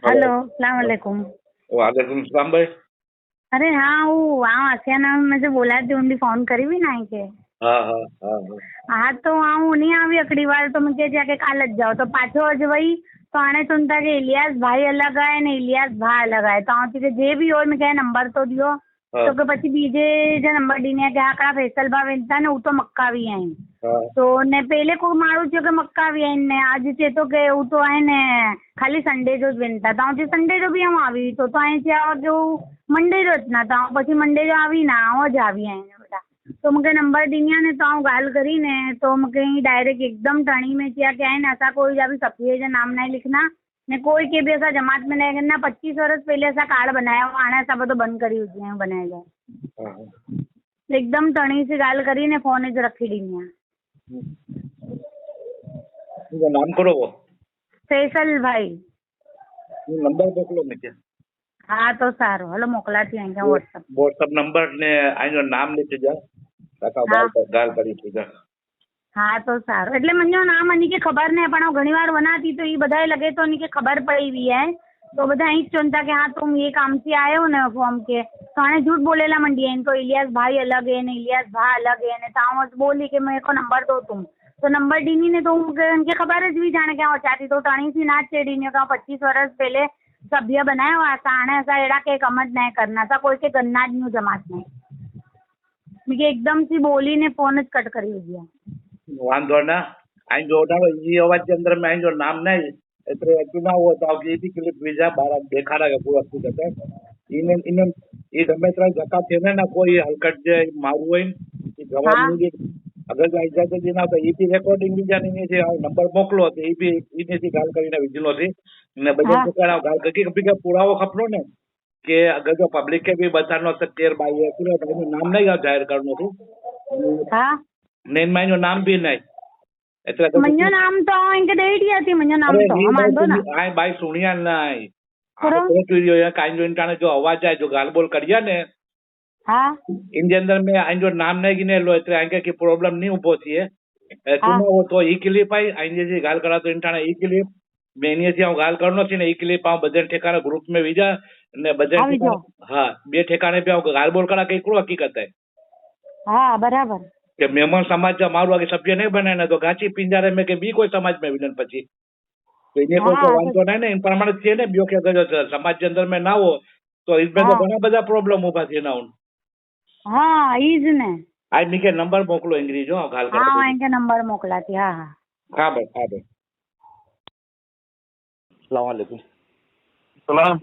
Hello अस्सलाम वालेकुम। वालेकुम सलाम भाई। अरे हाँ હું આસિયાના મેં જે બોલાતી ઊંડી ફોન કરી બી ના કે હા હા હા હા હા તો હું નહીં આવી અકડી વાર તો મેં કે કે કાલ જ જાઓ તો પાછો જ વही તો આને સુनता કે इलियास भाई अलग आए ने इलियास भा अलग आए तो કે જે બી હોય મેં કે નંબર તો દિયો તો કે પછી બીજે જે નંબર દીને કે આકડા ફેસલ ભાવ વેચતા ને હું તો મક્કાવી આઈ તો ને પેલે કોઈ મારું છે કે મક્કાવી આઈ ને આજ છે તો કે હું તો આય ને ખાલી સન્ડે જો જ વેચતા તો સન્ડે જો બી હું આવી તો અહીંથી આવા કે હું મંડે જો જ ના તો પછી મંડે જો આવી ના આવો જ આવી આઈ બેટા तो मूंखे नंबर ॾिनी ने तो गाल करी ने तो मूंखे डायरेक्ट एकदम टणी में किया कि आहिनि असां कोई जा बि सफीअ जो नाम नहीं लिखना ने कोई के भी असां जमात में नहीं करना 25 वर्ष पहले असां कार्ड बनाया हुआ हाणे असां बधो बंदि करी विझी आहियूं बनाए जाए एकदम टणी से गाल करी ने फोन ज रखी ॾिनी आहे। नाम करो वो फैसल भाई नंबर मोकलो ने क्या हाँ तो सारो हलो मोकलाती आहियां व्हाट्सएप नंबर ने आइनो नाम लिखी जा काका गाल करी थी जा हाँ तो सारो એટલે મને નામ અની કે ખબર નહીં પણ ઘણી વાર વનાતી તો ઈ બધાય લગે તો ની કે ખબર પડી વી है तो બધા અહીં ચોંતા કે हाँ तुम ये काम से आए हो ना फॉर्म के तो आने झूठ बोलेला मंडी है इनको इलियास भाई अलग है ने इलियास भा अलग है ने ताऊ बोली कि मेरे को नंबर दो तुम तो नंबर दीनी ने तो उनके खबर ज भी जाने क्या चाहती तो टाणी सी ना चेड़ी ने का 25 वर्ष पहले सभ्य बनाया हुआ था आने ऐसा एड़ा के कमत नहीं करना था कोई के गन्ना न्यू जमात नहीं मुझे एकदम सी बोली ने फोन ज कट करी दिया वांधो ना आइन जो उठाड़ो ई अवाज के अंदर में आइन जो नाम नहीं एतरे चुनाव हो तो की भी क्लिप विजा बारा देखाड़ा के पूरा थी जते इने इने ई गमे तरह जका थे ना कोई हलकट जे मारू होय ई जवाब नहीं अगर जो इजाजत देना तो ई भी रिकॉर्डिंग विजा नहीं छे नंबर मोकलो तो ई भी इने थी गाल કરીને विजलो थी ने बजे ठिकाना गाल करके के पुराવો खपनो ने કે અગર જો પબ્લિક કે भी बतानो तो केर भाई है पूरा भाई नाम नहीं जाहिर करनो थी हां नेन माइनो नाम भी नहीं એટલે મഞ്ഞો નામ તો ઇનકે દે दिया थी मഞ്ഞो नाम तो मानदो ना आय भाई सुनिया नहीं तो वीडियो या काइन जो इंटाने जो आवाज है जो गालबोल करिया ने हां इन अंदर में आइन जो नाम नहीं गिने लो એટલે आगे की प्रॉब्लम नहीं उभो थी है तुम वो तो ई क्लिप आई आइन जे गाल करा तो इंटाने ई क्लिप મેની થી હું ગાલ કરનો છે ને એ ક્લિપ હું બધે ઠેકાણે ગ્રુપ में વિજા ને બધે હા બે ઠેકાણે पे હું ગાલ બોલ કરા કે એકલો હકીકત है हां बराबर કે મેમન સમાજ જો મારું આગે સભ્ય નહીં બને ને તો ગાચી પિંજારે में કે બી कोई समाज में विलन પછી तो इने कोई तो वांधो नहीं ने इन प्रमाणे छे ने बियो के अगर समाज के अंदर में ना हो तो इसमें तो घणा બધા प्रॉब्लम उभा थी ना हां ईज ने आई मीके नंबर मोकलो अंग्रेजो गाल कर हां इनके नंबर मोकलाती हां हां हां भाई अस्सलाम वालेकुम सलाम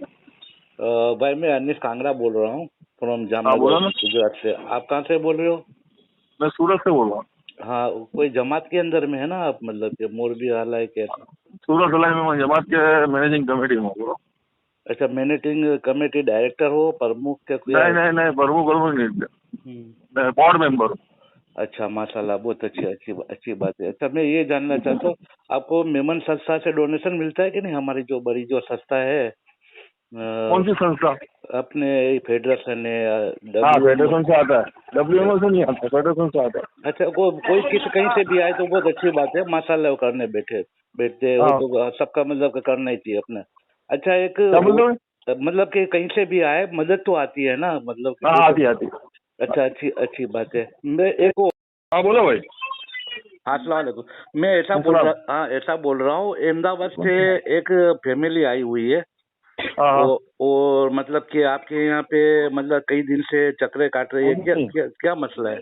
भाई मैं अनिस कांगड़ा बोल रहा हूँ फ्रॉम जामनगर गुजरात से। आप कहाँ से बोल रहे हो? मैं सूरत से बोल रहा हूँ। हाँ कोई जमात के अंदर में है ना आप मतलब कि मोरबी हलाई के सूरत हलाई में मैं जमात के मैनेजिंग कमेटी में बोल रहा हूँ। अच्छा मैनेजिंग कमेटी डायरेक्टर हो प्रमुख के नहीं प्रमुख नहीं बोर्ड मेंबर हूँ। अच्छा माशाल्लाह बहुत अच्छी बात है। अच्छा मैं ये जानना चाहता हूँ आपको मेमन संस्था से डोनेशन मिलता है कि नहीं? हमारी जो बड़ी जो संस्था है कौन सी संस्था? अपने फेडरेशन है। हाँ फेडरेशन से आता है WMO से नहीं आता फेडरेशन से आता है। अच्छा कोई किसी कहीं से भी आए तो बहुत अच्छी बात है माशाल्लाह करने बैठते हाँ। तो सबका मतलब करना ही चाहिए अपना। अच्छा एक मतलब कि कहीं से भी आए मदद तो आती है ना मतलब आती अच्छा अच्छी बात है। मैं एक हाँ बोलो भाई। अस्सलाम वालेकुम। मैं ऐसा बोल रहा हूँ अहमदाबाद से एक फैमिली आई हुई है और मतलब कि आपके यहाँ पे मतलब कई दिन से चक्रे काट रही है क्या मसला है?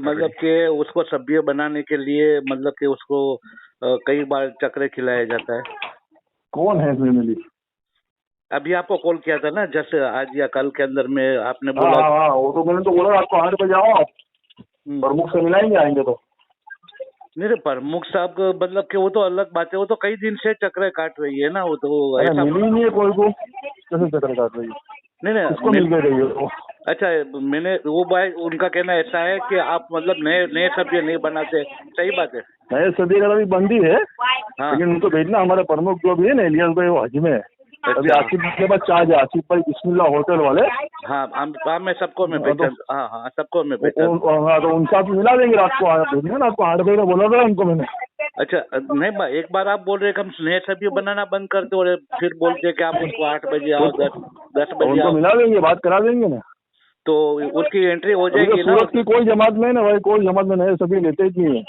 मतलब कि उसको सब्जी बनाने के लिए मतलब कि उसको कई बार चक्रे खिलाया जाता है। कौन है फैमिली? अभी आपको कॉल किया था ना जैसे आज या कल के अंदर में आपने बोला वो तो मैंने तो बोला आपको 8 बजे आओ प्रमुख से मिलाएंगे आएंगे तो नहीं प्रमुख साहब मतलब कि वो तो अलग बात है वो तो कई दिन से चक्कर काट रही है ना वो तो ऐसा मिली नहीं है कोई को कैसे चक्कर काट रही है? नहीं उसको मिल गई है। अच्छा मैंने वो भाई उनका कहना ऐसा है कि आप मतलब नए सब्जी नहीं बनाते सही बात है? नए सब्जी का भी बंदी है लेकिन उनको भेजना हमारे प्रमुख जो भी है ना इलियास भाई वो हज में है। अभी आसिफ के पास चार्ज है आसिफ भाई बिस्मिल्लाह होटल वाले। हाँ मैं सबको मैं पहचान हाँ सबको मैं पहचान हाँ तो उनका मिला देंगे रात को भेजना ना आपको 8 बजे बोला था उनको मैंने। अच्छा नहीं एक बार आप बोल रहे कि हम स्नेह सभी बनाना बंद करते और फिर बोलते कि आप उसको 8 बजे आओ 10 बजे उनको आओ, मिला देंगे, बात करा देंगे ना। तो उसकी एंट्री हो अभी तो जाएगी ना। सूरत की कोई जमात में ना भाई, कोई जमात में नहीं, सभी लेते ही नहीं है।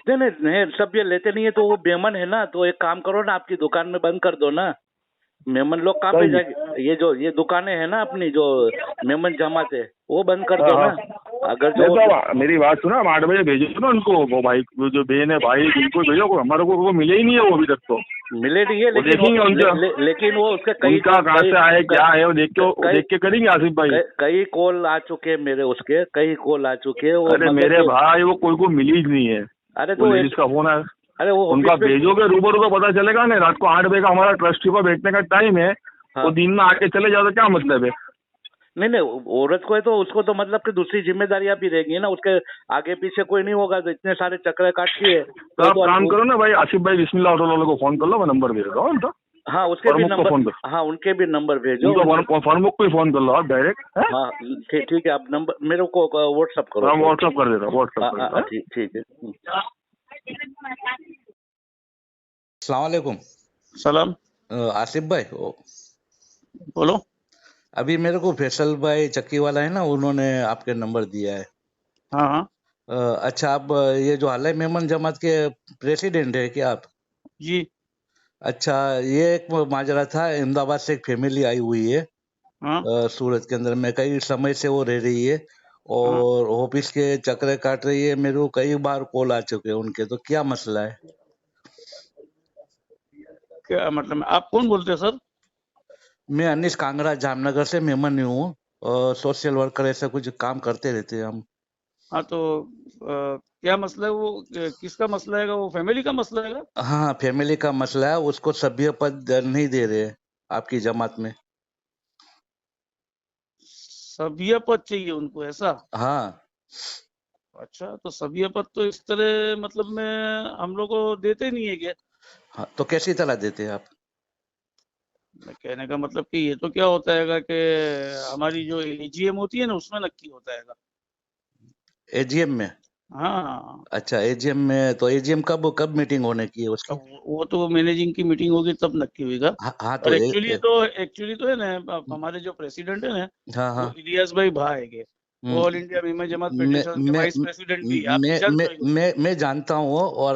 नहीं नहीं सब ये लेते नहीं है, तो वो मेमन है ना, तो एक काम करो ना, आपकी दुकान में बंद कर दो ना। मेमन लोग कहाँ पे सही। जाएंगे? ये दुकानें है ना अपनी, जो मेमन जमात है वो बंद कर दो हाँ, ना। अगर नहीं जो तो मेरी बात सुना, हम 8 बजे भेजो ना उनको, वो भाई वो जो बहन है भाई उनको भेजो, हमारे को वो मिले ही नहीं है वो अभी तक तो। मिले नहीं है, वो देखेंगे उनका, लेकिन वो उसके कई उनका कहाँ से आए क्या है वो देख के करेंगे आसिफ भाई। कई कॉल आ चुके हैं मेरे, उसके कई कॉल आ चुके हैं। अरे मेरे भाई वो कोई को मिली ही नहीं है। अरे वो लेडीज का फोन है, अरे वो उनका भेजोगे रूबरू तो पता चलेगा ना। रात को 8 बजे का हमारा ट्रस्टी पर बैठने का टाइम है, वो दिन में आके चले जाओ तो क्या मतलब है? नहीं औरत को है तो उसको तो मतलब कि दूसरी जिम्मेदारियां भी रहेंगी ना, उसके आगे पीछे कोई नहीं होगा, तो इतने सारे चक्कर काटती है। तो आप काम करो ना भाई, आसिफ भाई बिस्मिल्लाह होटल वाले को फोन कर लो, मैं नंबर भेज रहा हूँ उनका। हाँ उसके भी नंबर, फोन हाँ उनके भी नंबर भेजो, फॉर्मुक को ही फोन कर लो आप डायरेक्ट। हाँ ठीक है, आप नंबर मेरे को व्हाट्सअप करो। हाँ व्हाट्सअप कर देता हूँ, व्हाट्सअप कर। ठीक है। अस्सलाम वालेकुम। सलाम। आसिफ भाई बोलो। अभी मेरे को फैसल भाई चक्की वाला है ना, उन्होंने आपके नंबर दिया है। हाँ हाँ अच्छा आप ये जो हाल मेमन जमात के प्रेसिडेंट है क्या आप? जी। अच्छा ये एक माजरा था, अहमदाबाद से एक फैमिली आई हुई है। हाँ सूरत के अंदर में कई समय से वो रह रही है और ऑफिस के चक्कर काट रही है। मेरे को कई बार कॉल आ चुके हैं उनके, तो क्या मसला है? क्या मतलब, आप कौन बोलते हैं सर? मैं अनिश कांगड़ा जामनगर से मेमन हूँ, सोशल वर्कर ऐसा कुछ काम करते रहते हैं हम। हाँ तो क्या मसला है? वो किसका मसला है? वो फैमिली का मसला है? हाँ फैमिली का मसला है, उसको सभ्य पद नहीं दे रहे आपकी जमात में। सभ्य पद चाहिए उनको, ऐसा? हाँ अच्छा, तो सभ्य पद तो इस तरह मतलब में हम लोग को देते नहीं है क्या? हाँ तो कैसी तरह देते हैं आप? कहने का मतलब कि ये तो क्या होता है कि हमारी जो एजीएम होती है ना, उसमें नक्की होता है। एजीएम में? हाँ। अच्छा एजीएम में, तो एजीएम कब मीटिंग होने की है उसकी? वो तो मैनेजिंग की मीटिंग होगी तब नक्की होगा। हाँ तो और एक्चुअली तो है ना, हमारे जो प्रेसिडेंट है ना, हाँ वो इलियास भाई भा है। वो ऑल इंडिया मेमन जमात फेडरेशन के वाइस प्रेसिडेंट भी आप जानते हो। मैं जानता हूँ, और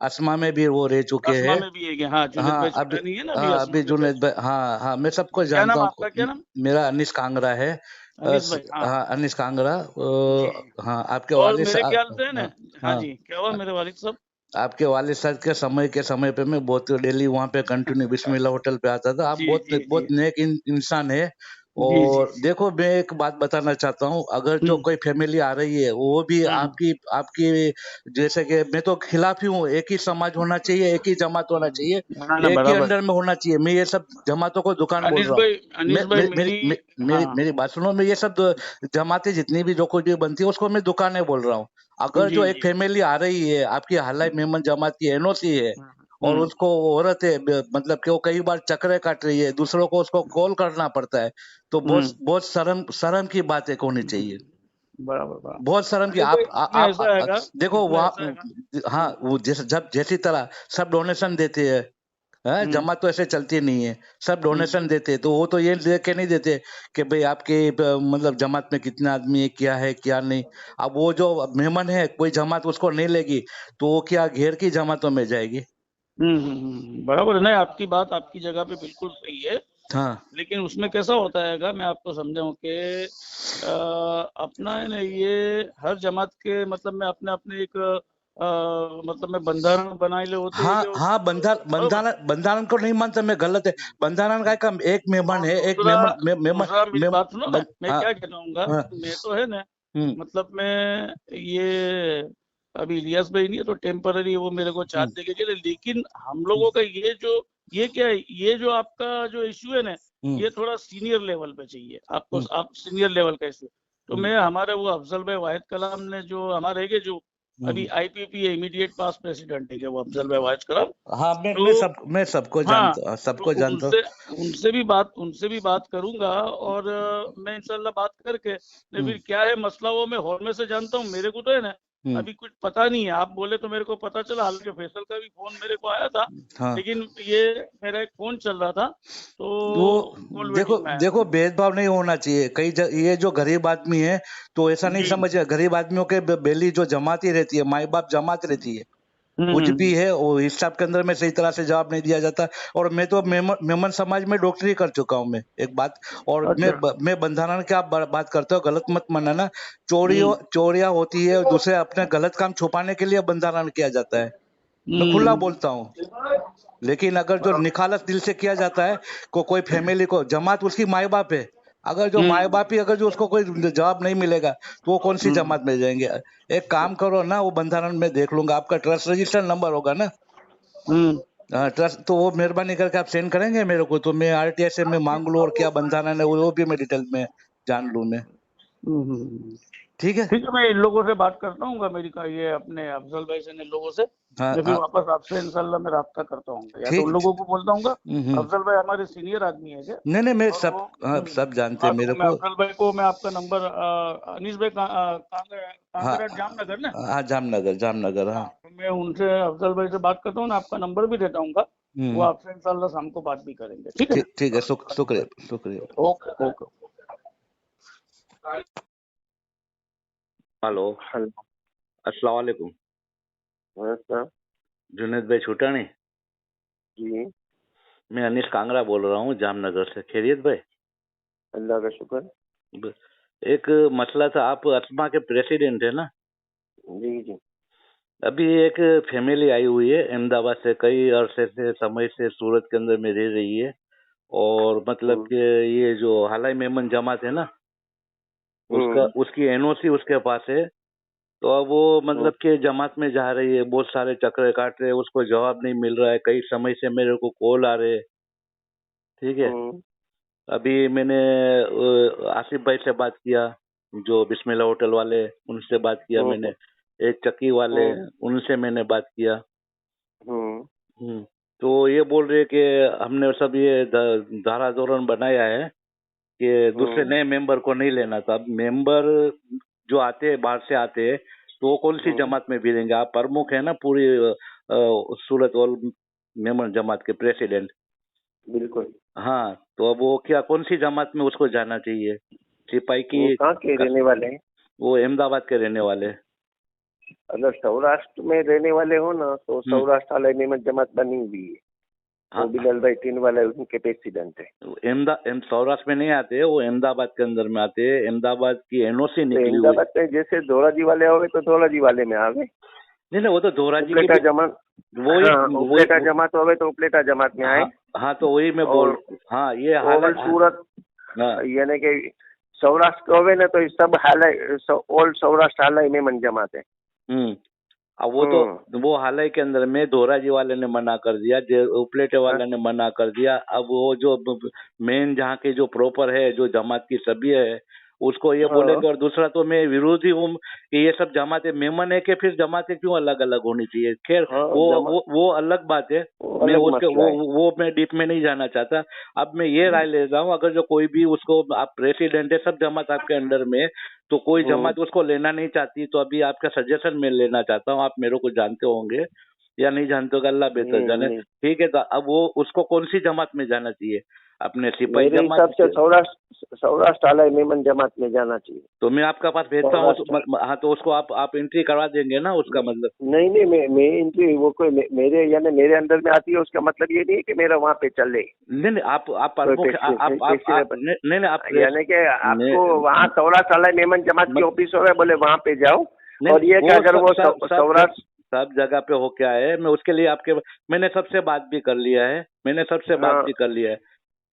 असमा में भी वो रह चुके हैं। असमा में भी है। हाँ जुनेद भाई सुल्तानी है ना अभी जुनेद भाई, हाँ मैं सबको क्या जानता नाम हूँ। आपका? क्या नाम? मेरा अनिश कांगड़ा है। अनिश भाई। हाँ अनिश कांगड़ा। हाँ आपके और वालिद मेरे ख्याल से है ना, हाँ हाँ जी, क्या हुआ मेरे वालिद साहब? आपके वालिद साहब के समय पे मैं बहुत डेली वहाँ पे कंटिन्यू बिस्मिल्लाह होटल पे आता था। आप बहुत नेक इंसान है। और देखो मैं एक बात बताना चाहता हूँ, अगर जो कोई फैमिली आ रही है वो भी आपकी जैसे कि मैं तो खिलाफ ही हूँ, एक ही समाज होना चाहिए, एक ही जमात होना चाहिए, एक ही अंडर में होना चाहिए। मैं ये सब जमातों को दुकान बोल रहा हूँ। मेरी बात सुनो, मैं ये सब जमातें जितनी भी जो कुछ भी बनती है उसको मैं दुकानें बोल रहा हूँ। अगर जो एक फैमिली आ रही है आपकी हालाई मेमन जमात की एनओसी है और उसको औरत है, मतलब कि वो कई बार चक्कर काट रही है, दूसरों को उसको कॉल करना पड़ता है, तो बहुत शर्म की बात एक होनी चाहिए। बराबर बहुत शर्म की। आप देखो वहाँ, हाँ वो जैसी तरह सब डोनेशन देते हैं, जमात तो ऐसे चलती नहीं है, सब डोनेशन देते हैं, तो वो तो ये देख के नहीं देते कि भाई आपके मतलब जमात में कितने आदमी है, क्या है क्या नहीं। अब वो जो मेमन है कोई जमात उसको नहीं लेगी तो वो क्या घेर की जमातों में जाएगी? बराबर है। नहीं, आपकी बात आपकी जगह पे बिल्कुल सही है। हाँ लेकिन उसमें कैसा होता है, मैं आपको समझाऊं कि अपना है ना, ये हर जमात के मतलब में अपने अपने एक मतलब में बंधारण बनाए ले होते हैं। हाँ बंधारण को नहीं मानता मैं, गलत है। बंधारण का एक मेमन है, एक मेमन बात सुनो ना, मैं क्या कहना, मैं तो है ना मतलब में ये अभी इलियास भाई नहीं है तो टेम्पररी वो मेरे को चार्ज देके चले, लेकिन हम लोगों का ये क्या है, ये जो आपका जो इश्यू है ना, ये थोड़ा सीनियर लेवल पे चाहिए आपको। आप सीनियर लेवल का इश्यू, तो मैं हमारे वो अफजल भाई वाहिद कलाम ने जो हमारे के जो अभी आईपीपी इमीडिएट पास प्रेसिडेंट है वो अफजल भाई वाहिद कलाम। हाँ मैं सबको जानता हूँ, सबको जानता हूँ। उनसे भी बात करूंगा और मैं इंशाल्लाह बात करके फिर क्या है मसला वो मैं हॉल में से जानता हूँ। मेरे को तो है ना अभी कुछ पता नहीं है। आप बोले तो मेरे को पता चला, हालांकि फैसल का भी फोन मेरे को आया था। हाँ। लेकिन ये मेरा एक फोन चल रहा था तो वो कॉल देखो वेटिंग में आया। देखो भेदभाव नहीं होना चाहिए। ये जो गरीब आदमी है तो ऐसा नहीं जी। समझे, गरीब आदमियों के बेली जो जमाती रहती है, माई बाप जमाती रहती है, कुछ भी है वो हिसाब के अंदर में सही तरह से जवाब नहीं दिया जाता। और मैं तो मेमन समाज में डॉक्टरी कर चुका हूँ मैं, एक बात। और अच्छा। मैं बंधारण की आप बात करते हो, गलत मत मानना। चोरियां होती है, दूसरे अपने गलत काम छुपाने के लिए बंधारण किया जाता है, मैं खुला बोलता हूँ। लेकिन अगर जो निखालस दिल से किया जाता है, कोई फैमिली को, जमात उसकी माए बाप है, अगर जो माए बाप ही अगर जो उसको कोई जवाब नहीं मिलेगा तो वो कौन सी जमात में जाएंगे। एक काम करो ना, वो बंधारण में देख लूंगा, आपका ट्रस्ट रजिस्टर नंबर होगा ना, ट्रस्ट, तो वो मेहरबानी करके आप सेंड करेंगे मेरे को, तो मैं आरटीआई से मैं मांग लूँ और क्या बंधारण है वो भी मैं डिटेल में जान लूँ मैं। ठीक है, ठीक है, मैं इन लोगों से बात करता हूँ, मेरी का ये अपने अफजल भाई से, इन लोगों से हाँ, मैं फिर वापस आपसे इंशाल्लाह मैं राब्ता करता हूँ, या तो ठीक। उन लोगों को बोलता हूँ। अफजल भाई हमारे सीनियर आदमी है क्या? नहीं मैं और सब, हाँ, सब जानते हैं मेरे मैं को। अफजल भाई को मैं आपका नंबर, अनीस भाई हाँ कांगड़ा जामनगर ना? हाँ, जामनगर हाँ। तो मैं उनसे अफजल भाई से बात करता हूँ ना, आपका नंबर भी देता हूँ, वो आपसे इंशाल्लाह शाम को बात भी करेंगे। ठीक है, ठीक है, शुक्रिया। Okay okay. हेलो, अस्सलाम वालेकुम। जुनेद भाई छुटानी जी, मैं अनीस कांगड़ा बोल रहा हूँ जामनगर से। खैरियत भाई? अल्लाह का शुक्र। एक मसला था, आप अस्मा के प्रेसिडेंट है ना? जी जी। अभी एक फैमिली आई हुई है अहमदाबाद से, कई अरसे से समय से सूरत के अंदर में रह रही है, और मतलब कि ये जो हालाई मेमन जमात है ना, उसकी एनओसी उसके पास है। तो अब वो मतलब कि जमात में जा रही है, बहुत सारे चक्कर काट रहे हैं, उसको जवाब नहीं मिल रहा है, कई समय से मेरे को कॉल आ रहे हैं। ठीक है, अभी मैंने आसिफ भाई से बात किया, जो बिस्मिल्ला होटल वाले, उनसे बात किया मैंने, एक चक्की वाले, उनसे मैंने बात किया। तो ये बोल रहे कि हमने सब ये धारा धोरण बनाया है कि दूसरे नए मेंबर को नहीं लेना था। अब मेंबर जो आते हैं बाहर से आते हैं तो वो कौन सी जमात में भी रहेंगे? आप प्रमुख है ना पूरी सूरत और मेमन जमात के प्रेसिडेंट। बिल्कुल। हाँ, तो अब वो क्या कौन सी जमात में उसको जाना चाहिए? सिपाही की? कहाँ के रहने वाले हैं? वो अहमदाबाद के रहने वाले। अगर सौराष्ट्र में रहने वाले हो ना तो सौराष्ट्र वाले मेमन जमात बनी हुई है। वो बिलाल भाई तीन वाला उनके प्रेसिडेंट है। सौराष्ट्र में नहीं आते, वो अहमदाबाद के अंदर में आते हैं। अहमदाबाद की एनओसी निकली हुई। अहमदाबाद में जैसे धोराजी वाले हो तो धोराजी वाले में आवे। नहीं, वो तो धोराजी की जमात, उपलेटा जमात हो तो उपलेटा जमात में आए। हाँ, तो वही मैं बोल, हाँ ये हालत सूरत यानी कि सौराष्ट्र हो ना तो सब हाल ओल्ड सौराष्ट्र हाल में मन जमात है। अब वो तो वो हाल के अंदर में धोराजी वाले ने मना कर दिया, उपलेटे वाले ने मना कर दिया। अब वो जो मेन जहाँ के जो प्रॉपर है, जो जमात की सभी है, उसको ये बोलेगा। और दूसरा तो मैं विरोधी हूँ कि ये सब जमातें मेमन है कि फिर जमातें क्यों अलग अलग होनी चाहिए। खैर वो अलग बात है, मैं उसके वो मैं डीप में नहीं जाना चाहता। अब मैं ये राय ले रहा हूँ, अगर जो कोई भी उसको, आप प्रेसिडेंट है, सब जमात आपके अंडर में, तो कोई जमात उसको लेना नहीं चाहती, तो अभी आपका सजेशन मैं लेना चाहता हूँ। आप मेरे को जानते होंगे या नहीं जानते होगा, अल्लाह बेहतर जाने। ठीक है, तो अब वो उसको कौन सी जमात में जाना चाहिए? अपने सिपाही जमात से? सौराष्ट्र वाला मेमन जमात में जाना चाहिए। तो मैं आपका पास भेजता हूँ। हाँ, तो उसको आप एंट्री करवा देंगे ना, उसका मतलब? नहीं, मैं एंट्री वो कोई मेरे यानी मेरे अंदर में आती है, उसका मतलब ये नहीं है कि मेरा वहाँ पे चले। नहीं, आप प्रमुख, नहीं आप यानी कि आपको वहाँ सौराष्ट्र वाला मेमन जमात की ऑफिस हो, बोले वहाँ पे जाओ। और ये कि अगर वो सौराष्ट्र सब जगह पे हो क्या है, मैं उसके लिए मैंने सबसे बात भी कर लिया है,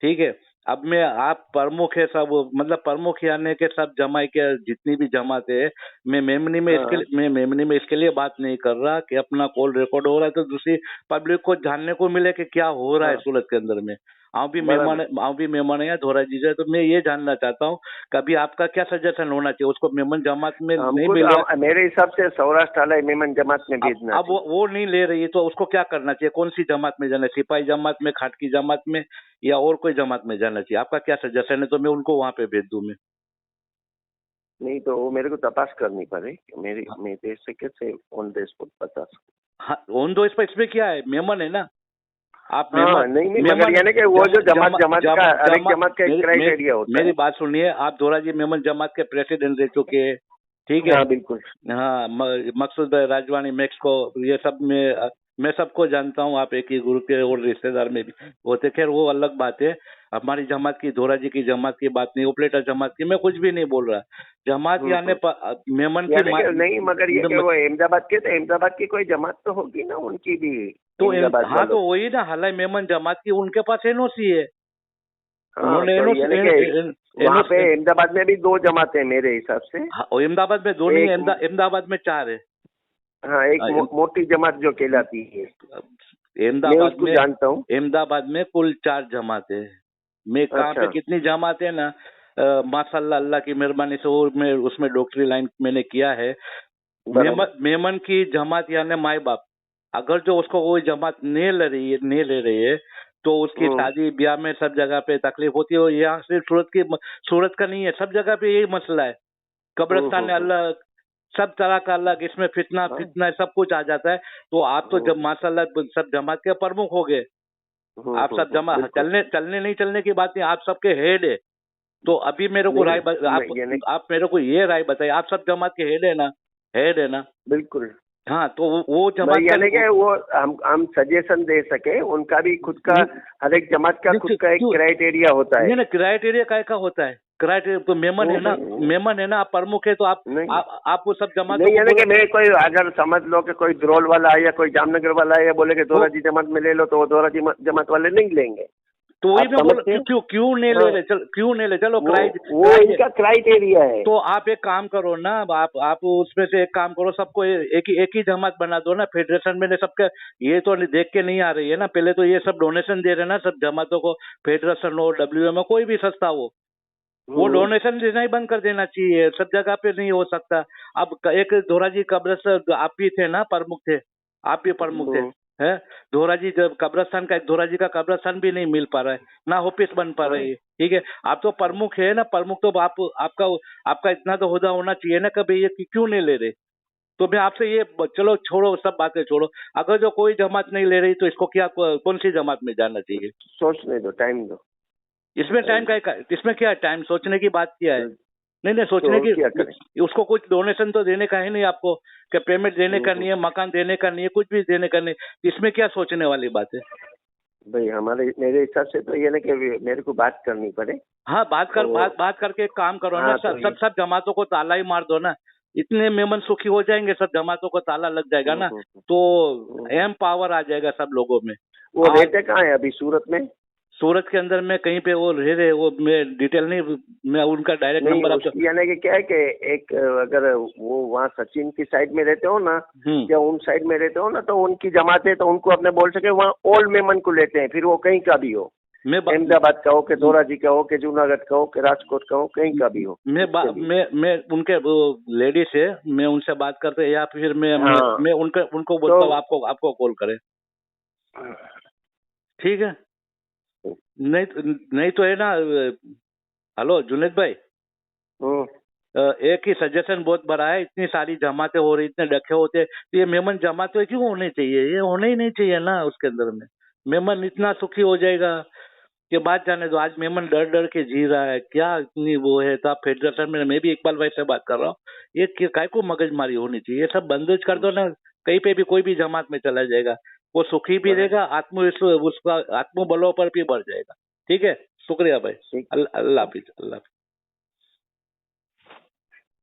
ठीक है। अब मैं, आप प्रमुख है सब, मतलब प्रमुख यानी के सब जमाई के जितनी भी जमात है, मैं मेमनी में इसके लिए बात नहीं कर रहा कि अपना कॉल रिकॉर्ड हो रहा है तो दूसरी पब्लिक को जानने को मिले कि क्या हो रहा है सूरत के अंदर में। आप भी मेहमान है धोरा जी से, तो मैं ये जानना चाहता हूँ कभी आपका क्या सजेशन होना चाहिए? उसको मेमन जमात में नहीं मिल रहा, मेरे हिसाब से सौराष्ट्र वाला मेमन जमात में भेजना। अब वो नहीं ले रही है तो उसको क्या करना चाहिए? कौन सी जमात में जाना है? सिपाही जमात में, खाटकी जमात में, या और कोई जमात में जाना चाहिए? आपका क्या सजेशन है, तो मैं उनको वहां पे भेज दूं। मैं नहीं तो वो मेरे को तपास करनी पड़े, मैं तो इससे कैसे ऑन द स्पॉट बता सकूं। हाँ, ऑन दो इस पर इसमें क्या है, मेमन है ना आप। हाँ, नहीं मगर यानी कि वो जो जमात का हर एक जमात का एक क्राइटेरिया होता है। मेरी बात सुनिए, आप दोराजी मेमन जमात के प्रेसिडेंट रह चुके हैं, ठीक है। हाँ बिल्कुल। हाँ, मकसूद भाई राजवानी मैक्स को, ये सब में मैं सबको जानता हूँ, आप एक ही गुरु के और रिश्तेदार में भी होते। खैर वो अलग बात है, हमारी जमात की, दोराजी की जमात की बात नहीं, उपलेटा जमात की मैं कुछ भी नहीं बोल रहा। जमात यानी मेमन की नहीं, मगर ये कि वो अहमदाबाद के, तो अहमदाबाद की कोई जमात तो होगी ना उनकी भी। तो हाँ, तो वही ना, हालांकि मेमन जमात की उनके पास एनओसी है। उन्होंने वहाँ पे अहमदाबाद में भी 2 जमातें हैं मेरे हिसाब से। अहमदाबाद में 2 नहीं, अहमदाबाद में 4 है। हाँ, एक मोटी जमात जो कहलाती है, अहमदाबाद में जानता हूँ। अहमदाबाद में कुल 4 जमातें हैं। मैं कहाँ पे कितनी जमातें ना, माशाल्लाह अल्लाह की मेहरबानी से वो मैं उसमें डॉक्टरी लाइन मैंने किया है। मेमन की जमात यानी माई बाप, अगर जो उसको कोई जमात नहीं ले रही है तो उसकी शादी ब्याह में सब जगह पे तकलीफ होती है। यहाँ सिर्फ सूरत का नहीं है, सब जगह पे यही मसला है। कब्रिस्तान में अलग, सब तरह का अलग, इसमें फितना सब कुछ आ जाता है। तो आप तो जब माशाल्लाह सब जमात के प्रमुख हो गए, आप सब चलने नहीं चलने की बात नहीं, आप सबके हेड है। तो अभी मेरे को आप मेरे को ये राय बताइए, आप सब जमात के हेड है ना? बिल्कुल। हाँ, तो वो जमात यानी कि वो हम सजेशन दे सके, उनका भी खुद का, हर एक जमात का खुद का एक क्राइटेरिया होता है। नहीं, क्राइटेरिया का होता है क्राइटेरिया, तो मेमन है ना, आप प्रमुख है तो आप वो सब जमात नहीं, यानी कि मैं कोई अगर समझ लो कि कोई द्रोल वाला है या कोई जामनगर वाला है या बोले कि दोराजी जमात में ले लो, तो वो दोराजी जमात वाले नहीं लेंगे। तो वही मैं बोल, क्यों नहीं ले रहे? चलो वो इनका क्राइटेरिया है। तो आप एक काम करो ना, आप उसमें से एक काम करो, सबको एक ही जमात बना दो ना फेडरेशन में। सबके ये तो देख के नहीं आ रही है ना, पहले तो ये सब डोनेशन दे रहे ना सब जमातों को, फेडरेशन हो, WM कोई भी संस्था हो, वो डोनेशन देना ही बंद कर देना चाहिए। सब जगह पे नहीं हो सकता। अब एक दोराजी कब्रिस्तान आप भी थे ना, प्रमुख थे, आप भी प्रमुख थे है। दोराजी जब कब्रिस्तान का, एक दोराजी का कब्रिस्तान भी नहीं मिल पा रहा है ना, ऑफिस बन पा रही है, ठीक है। आप तो प्रमुख है ना, प्रमुख तो आपका इतना तो होदा होना चाहिए ना, कभी ये क्यों नहीं ले रहे? तो मैं आपसे ये, चलो छोड़ो सब बातें छोड़ो, अगर जो कोई जमात नहीं ले रही तो इसको क्या, कौन सी जमात में जाना चाहिए? सोचने दो, टाइम दो। इसमें टाइम का, इसमें क्या है, टाइम सोचने की बात क्या है? नहीं सोचने की, उसको कुछ डोनेशन तो देने का है नहीं आपको, कि पेमेंट देने का नहीं है, मकान देने का नहीं है, कुछ भी देने का नहीं, इसमें क्या सोचने वाली बात है भाई? मेरे हिसाब से तो ये ना कि मेरे को बात करनी पड़े। हाँ, बात करके एक काम करो ना, सब जमातों को ताला ही मार दो ना, इतने मेमन सुखी हो जाएंगे, सब जमातों को ताला लग जाएगा ना, तो एम पावर आ जाएगा सब लोगों में। वो रहते कहाँ है अभी सूरत में? सूरत के अंदर में कहीं पे वो रह रहे, वो मैं डिटेल नहीं, मैं उनका डायरेक्ट नंबर आपको, यानी कि क्या है कि एक अगर वो वहाँ सचिन की साइड में रहते हो ना, या उन साइड में रहते हो ना, तो उनकी जमात है, तो उनको अपने बोल सके वहाँ ओल्ड मेमन को लेते हैं, फिर वो कहीं का भी हो, अहमदाबाद का हो, के दोराजी का हो, के जूनागढ़ का हो, के राजकोट का हो, कहीं का भी हो। मैं उनके लेडीज है, मैं उनसे बात करते, या फिर मैं उनको बोलता हूँ आपको कॉल करें, ठीक है? नहीं तो है ना। हेलो जुनेद भाई, एक ही सजेशन बहुत बड़ा है, इतनी सारी जमातें हो रही, इतने डखे होते, तो ये मेमन जमातें क्यों होने चाहिए? ये होने ही नहीं चाहिए ना, उसके अंदर में मेमन इतना सुखी हो जाएगा कि बात जाने दो। आज मेमन डर के जी रहा है, क्या इतनी वो है, तो आप फेडरेशन में, मैं भी इकबाल भाई से बात कर रहा हूँ, ये काय को मगजमारी होनी चाहिए, ये सब बंद कर दो ना, कहीं पे भी कोई भी जमात में चला जाएगा, वो सुखी भी रहेगा, उसका आत्मबलों पर भी बढ़ जाएगा, ठीक है? शुक्रिया भाई, अल्लाह हाफिज।